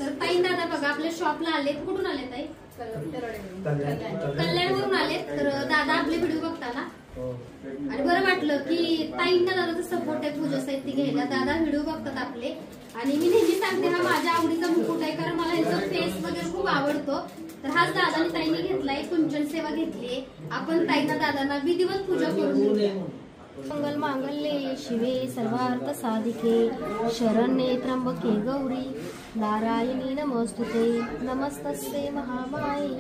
तर ताई दादा बघा आपल्या शॉपला आलेत. कुठून आले ताई? कल्याणवरून आलेत. तर दादा आपले व्हिडिओ बघताना आणि बरं वाटलं की ताईंना दादाचा सपोर्ट आहे पूजा साहित्य घ्यायला. दादा व्हिडिओ बघतात आपले आणि मी नेहमी सांगते हा माझ्या आवडीचा मुकुट आहे, कारण मला यांचा फेस वगैरे खूप आवडतो. तर हाच दादानी ताईंनी घेतलाय. कुंचन सेवा घेतलीये. आपण ताईंना दादांना विधिवत पूजा करून घेऊया. मंगल मांगल्ये शिवे सर्वार्थ साधिके शरण्ये त्र्यंबके गौरी नारायणी नमोस्तुते नमस्तस्ते महामाये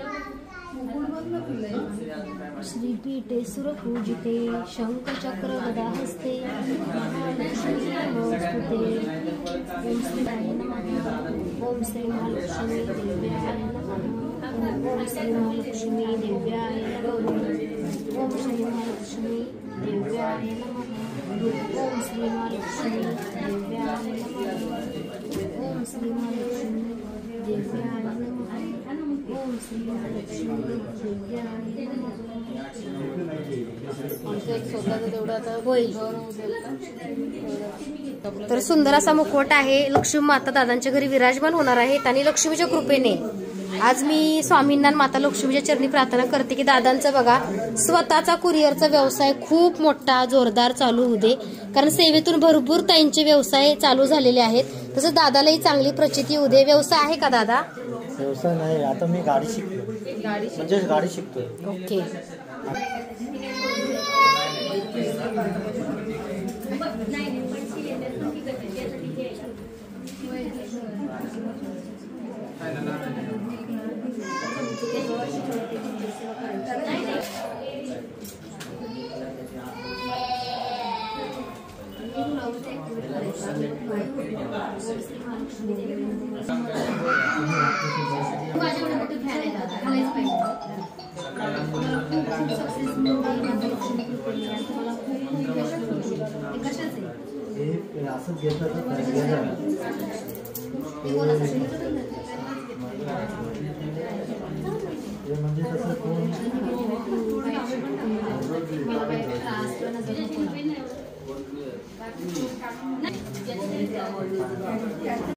श्रीपीठे सुरपूजिते शंखचक्र गदाहस्ते महालक्ष्मी नमोस्तुते. ओम श्रीराय नमः. ओम श्री महालक्ष्मी देव्याय नमः. ओम श्री महालक्ष्मी देव्याय नमः. ओम श्री महालक्ष्मी देव्याय नमः. ओम श्री महालक्ष्मी देव्याय नमः. ओम श्री महालक्ष्मी देव्याय नमः. ओम श्री महालक्ष्मी देव्याय नमः. तर सुंदर असा मुखवट आहे. लक्ष्मी माता दादांच्या घरी विराजमान होणार आहेत आणि लक्ष्मीच्या कृपेने आज मी स्वामींना माता लक्ष्मीच्या चरणी प्रार्थना करते की दादांचा बघा स्वतःचा कुरिअरचा व्यवसाय खूप मोठा जोरदार चालू होऊ दे, कारण सेवेतून भरपूर ताईंचे व्यवसाय चालू झालेले आहेत. तसं दादालाही चांगली प्रचिती होऊ दे. व्यवसाय आहे का दादा? व्यवसाय नाही, आता मी गाडी शिकतो. म्हणजे गाडी शिकतोय. ओके. असंच घेतलं तर म्हणजे तसं कोण